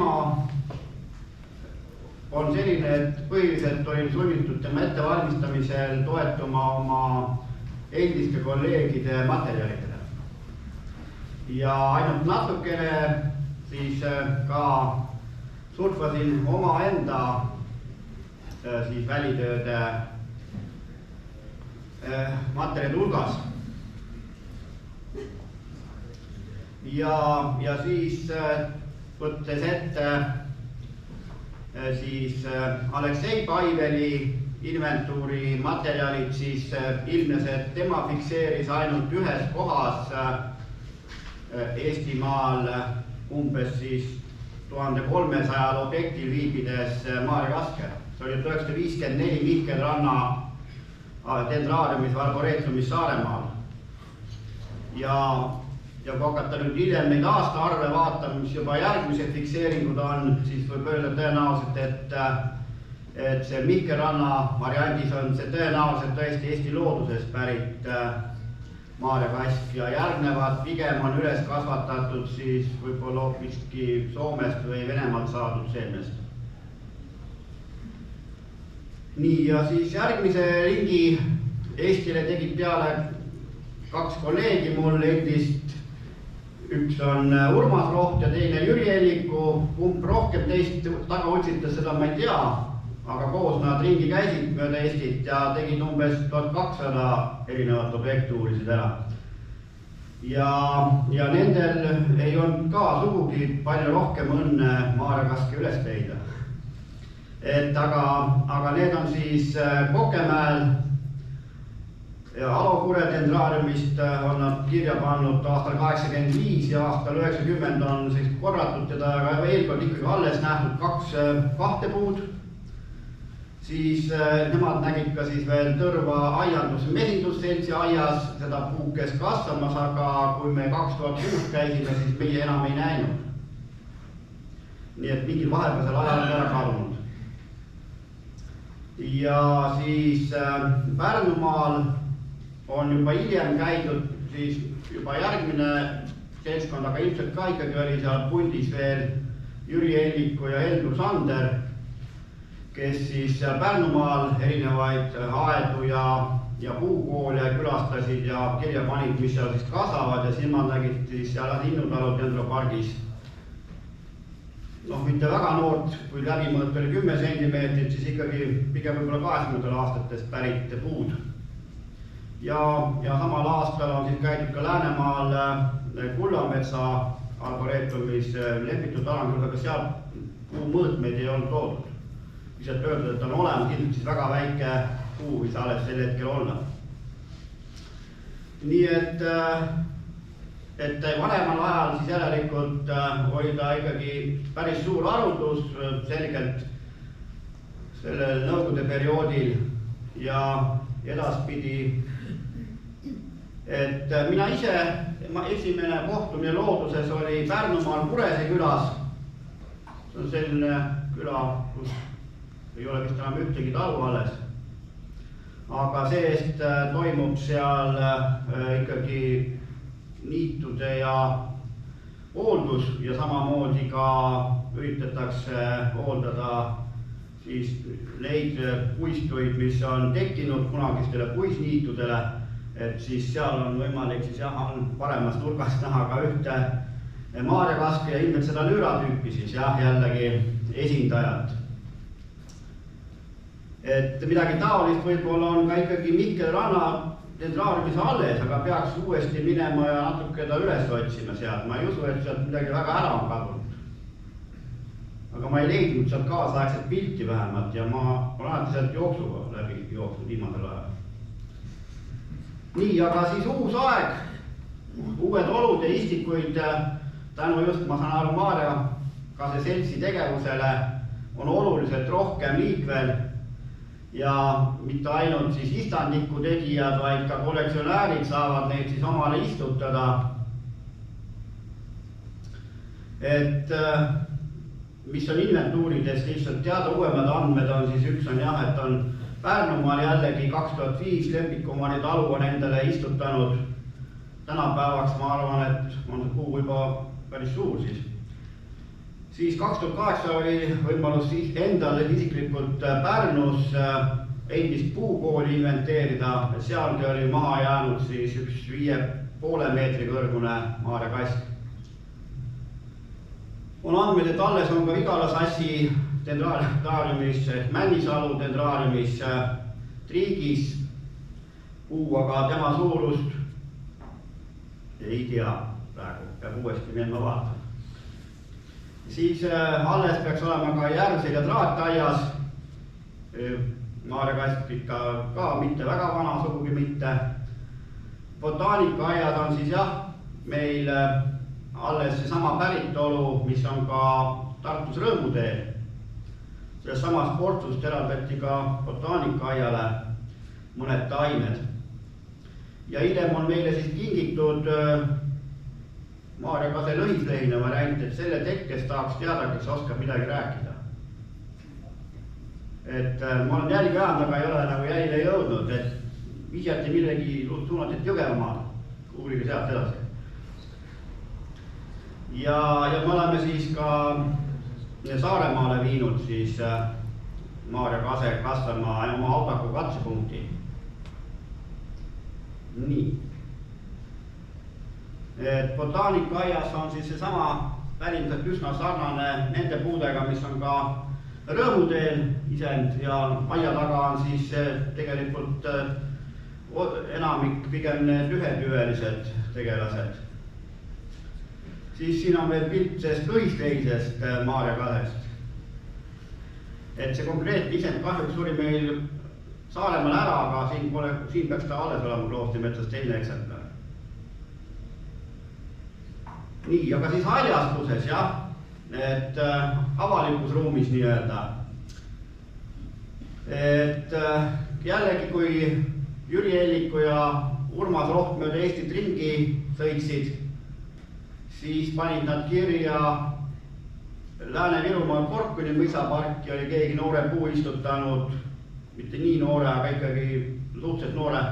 teema on selline, et põhiliselt olin sunnitud tema ettevalmistamisel toetuma oma endiste kolleegide materjalidele. Ja ainult natukene siis ka surfasin omaenda siis välitööde materjali hulgas. Ja siis võttes ette siis Aleksei Paiveli inventuuri materjalid, siis ilmnes, et tema fikseeris ainult ühes kohas Eestimaal umbes siis 1300 objektil viibides Maarja Kaske. See oli 1954 Mihkel Ranna dendraariumis või arboreetumis Saaremaal. Ja kui hakata nüüd hiljem neid aastaarve vaatama, mis juba järgmised fikseeringud on, siis võib öelda tõenäoliselt, et see Mihkel Ranna variandis on see tõenäoliselt tõesti Eesti loodusest pärit Maarja Kask ja järgnevad pigem on üles kasvatatud siis võib-olla hoopiski Soomest või Venemaalt saadud seemnest. Nii, ja siis järgmise ringi Eestile tegid peale 2 kolleegi mul endist. Üks on Urmas Roht ja teine Jüri Elliku. Kumb rohkem teist taga otsitas, seda ma ei tea, aga koos nad ringi käisid mööda Eestit ja tegid umbes 1200 erinevat objekti uurisid ära. Ja nendel ei olnud ka sugugi palju rohkem õnne Maarja Kaske üles leida. Aga need on siis Kokemäel ja Alokure dendraariumist on nad kirja pannud aastal 85 ja aastal 90 on siis korratud teda ja veel kord ikkagi alles nähtud 2 puud. Siis nemad nägid ka siis veel Tõrva aiandus mesindusseltsi aias seda puukest kasvamas, aga kui me 2006 käisime, siis meie enam ei näinud. Nii et mingil vahepealsel ajal on ära kadunud. Ja siis Pärnumaal on juba hiljem käidud siis juba järgmine seltskond, aga ilmselt ka ikkagi oli seal pundis veel Jüri Elliku ja Heldur Sander, kes siis Pärnumaal erinevaid aedu ja puukoole külastasid ja kirja panid, mis seal siis kasvavad ja silmad nägid siis seal Linnutalu dendropargis. Mitte väga noort, kui läbimõõt oli 10 sentimeetrit, siis ikkagi pigem võib-olla 80 aastatest pärit puud. Ja samal aastal on siis käidud ka Läänemaal Kullametsa arboreetumis lepitud alangus, aga seal puumõõtmeid ei olnud toodud. Lihtsalt öeldud, et on olemas, ilmselt siis väga väike puu, mis alles sel hetkel olla. Nii et vanemal ajal siis järelikult oli ta ikkagi päris suur haruldus selgelt sellel nõukogude perioodil ja edaspidi. Et mina ise, esimene kohtumine looduses oli Pärnumaal Kurese külas. See on selline küla, kus ei ole vist enam ühtegi talu alles. Aga see-eest toimub seal ikkagi niitude ja hooldus ja samamoodi ka üritatakse hooldada siis neid puistuid, mis on tekkinud kunagistele puisniitudele. Et siis seal on võimalik siis paremas nurgast näha ka ühte Maarja Kaske ja ilmselt seda lüüratüüpi siis jällegi esindajat. Et midagi taolist võib-olla on ka ikkagi Mihkel Ranna dendraariumis alles, aga peaks uuesti minema ja natuke ta üles otsima sealt. Ma ei usu, et sealt midagi väga ära on kadunud. Aga ma ei leidnud sealt kaasaegset pilti vähemalt ja ma olen alati sealt jooksuga läbi jooksnud viimasel ajal. Nii, aga siis uus aeg, uued olud ja istikuid tänu just, ma saan aru, Maarja Kase seltsi tegevusele on oluliselt rohkem liikvel ja mitte ainult siis istandiku tegijad, vaid ka kollektsionäärid saavad neid siis omale istutada. Et mis on inventuurides lihtsalt teada uuemad andmed on, siis üks on jah, et on Pärnumaal jällegi 2005 Lepikumaani talu on endale istutanud. Tänapäevaks ma arvan, et on see puu juba päris suur siis. Siis 2008 oli võimalus endal isiklikult Pärnus endist puukooli inventeerida. Sealgi oli maha jäänud siis üks 5,5 meetri kõrgune maarjakask. On andmed, et alles on ka Vigala sassi dendraariumis, Männisalu dendraariumis triigis puu, aga tema suurust ei tea praegu, peab uuesti minema vaatama. Siis alles peaks olema ka Järvsel ja Traataias, maarjakask ikka ka mitte väga vana, sugugi mitte. Botaanikaaaiad on siis jah, meil alles seesama päritolu, mis on ka Tartus Rõõmuteel. Selles samas portsust eraldati ka botaanikaaaiale mõned taimed. Ja hiljem on meile siis kingitud maarjakase lõhislehine variant, et selle tekkest tahaks teada, kes oskab midagi rääkida. Et ma olen jälgi ajanud, aga ei ole nagu jälile jõudnud, et vihjati millegi suunatit Jõgevamaale, uurige sealt edasi. Ja me oleme siis ka Saaremaale viinud siis maarjakase kasvama oma Audaku katsepunkti. Nii. Et botaanikaaaias on siis seesama välimselt üsna sarnane nende puudega, mis on ka Rõõmuteel isend ja aia taga on siis tegelikult enamik pigem need ühetüvelised tegelased. Siis siin on veel pilt sellest lõhislehisest maarjakasest. Et see konkreetne isend kahjuks suri meil Saaremaal ära, aga siin peaks ta alles olema Kloostrimetsas teine eksemplar. Nii, aga siis haljastuses jah, et avalikus ruumis nii-öelda. Et jällegi, kui Jüri Elliku ja Urmas Roht mööda Eestit ringi sõitsid, siis panid nad kirja Lääne-Virumaal Korkuni mõisaparki oli keegi noore puu istutanud, mitte nii noore, aga ikkagi suhteliselt noore.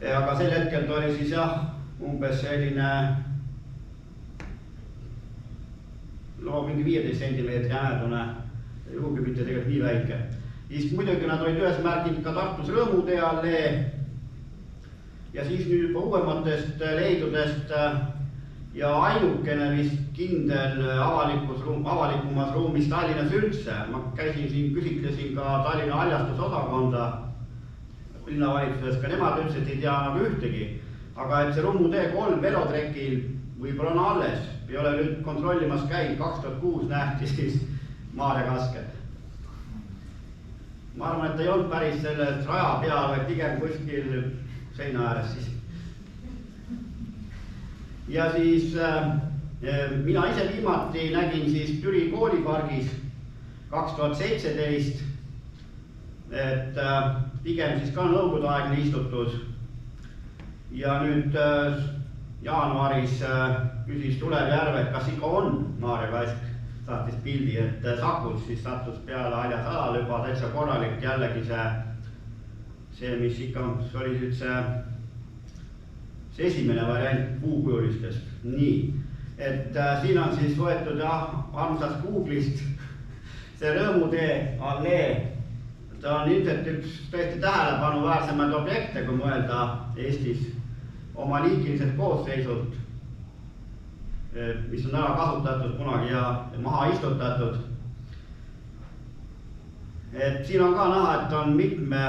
Aga sel hetkel ta oli siis jah, umbes selline mingi 15 sentimeetri äänedune, juhugi mitte tegelikult nii väike. Siis muidugi nad olid ühes märginud ka Tartus Rõõmutee allee. Ja siis nüüd juba uuematest leidudest ja ainukene vist kindel avalikumas ruumis Tallinnas üldse. Ma käisin siin, küsitlesin ka Tallinna haljastusosakonda linnavalitsuses, ka nemad ütlesid, et ei tea nagu ühtegi. Aga et see Rõõmutee 3 velotrekil võib-olla on alles, ei ole nüüd kontrollimas käinud, 2006 nähti siis maarjakaske. Ma arvan, et ei olnud päris sellest raja peal, vaid pigem kuskil seina ääres siis. Ja siis mina ise viimati nägin siis Türi koolipargis 2017, et pigem siis ka nõukogudeaegne istutus. Ja nüüd jaanuaris küsis Tulev Järve, et kas ikka on maarjakask, saatis pildi, et Sakus siis sattus peale haljas alal juba täitsa korralik jällegi see mis ikka oli nüüd see esimene variant puukujulistest. Nii, et siin on siis võetud armsast Google'ist see Rõõmutee allee. Ta on ilmselt üks tõesti tähelepanu-väärsemaid objekte, kui mõelda Eestis oma liigiliselt koosseisult, mis on ära kasutatud kunagi ja maha istutatud. Et siin on ka näha, et on mitme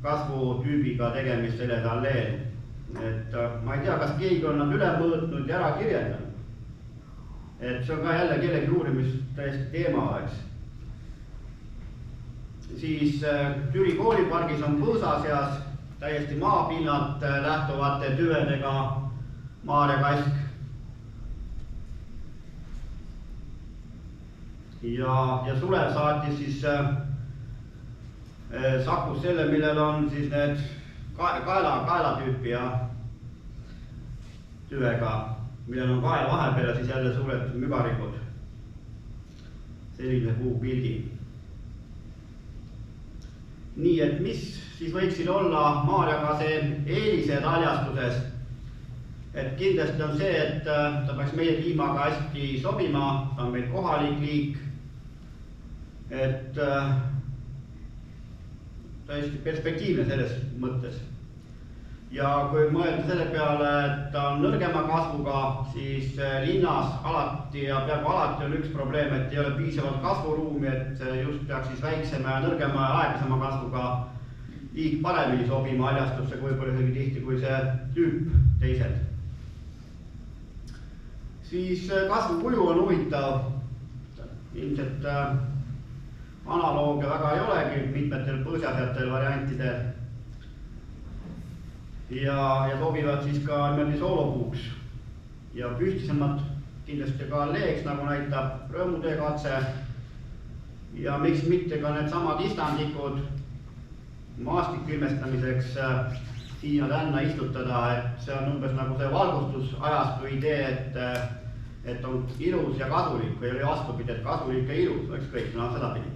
kasvutüübiga tegemist selle alleel. Et ma ei tea, kas keegi on nad üle mõõtnud ja ära kirjeldanud. Et see on ka jälle kellegi uurimist täiesti teema oleks. Siis Türi koolipargis on põõsa seas täiesti maapinnalt lähtuvate tüvedega maarjakask. Ja Sulev saatis siis Sakus selle, millel on siis need kaelatüüpi ja tüvega, millel on kael vahepeal ja siis jälle suured mügarikud. Selline puupildi. Nii, et mis siis võiksid olla maarjakase eelised haljastuses, et kindlasti on see, et ta peaks meie kliimaga hästi sobima, ta on meil kohalik liik, et täiesti perspektiivne selles mõttes. Ja kui mõelda selle peale, et ta on nõrgema kasvuga, siis linnas alati ja peaaegu alati on üks probleem, et ei ole piisavalt kasvuruumi, et just peaks siis väiksema ja nõrgema ja aeglasema kasvuga liik paremini sobima haljastusse, kui võib-olla isegi tihti kui see tüüp teised. Siis kasvukuju on huvitav, ilmselt analoogia väga ei olegi mitmetel põõsaseatel variantidel. Ja sobivad siis ka niimoodi soolopuuks ja püstisemad kindlasti ka alleeks, nagu näitab rõõmutee katse. Ja miks mitte ka need samad istandikud maastikilmestamiseks siia-tänna istutada, et see on umbes nagu see valgustusajastu idee, et on ilus ja kasulik, või oli vastupidi, et kasulik ja ilus, oleks kõik, sedapidi.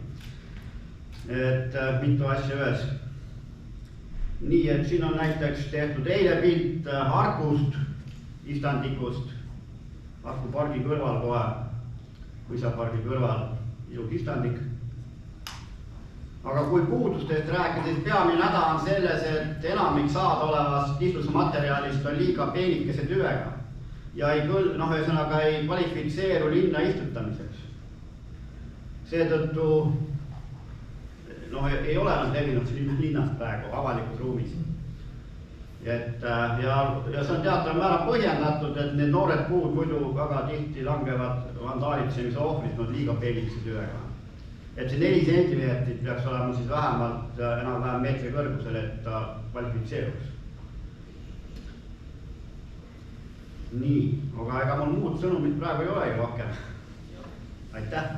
Et mitu asja ühes. Nii, et siin on näiteks tehtud eile pilt Harkust, istandikust, Harku pargi kõrval kohe, Kuisapargi kõrval, ilus istandik. Aga kui puudustest rääkida, siis peamine häda on selles, et enamik saadaolevast istusmaterjalist on liiga peenikese tüvega ja ühesõnaga ei kvalifitseeru linna istutamiseks. Seetõttu ei ole nad levinud linnast praegu avalikus ruumis. Ja see on teataval määral põhjendatud, et need noored puud muidu väga tihti langevad vandaalitsemise ohvrid liiga peenikese tüvega. Et see 4 sentimeetrit peaks olema siis vähemalt enam-vähem meetri kõrgusel, et ta kvalifitseeruks. Nii, aga ega mul muud sõnumit praegu ei olegi rohkem. Aitäh!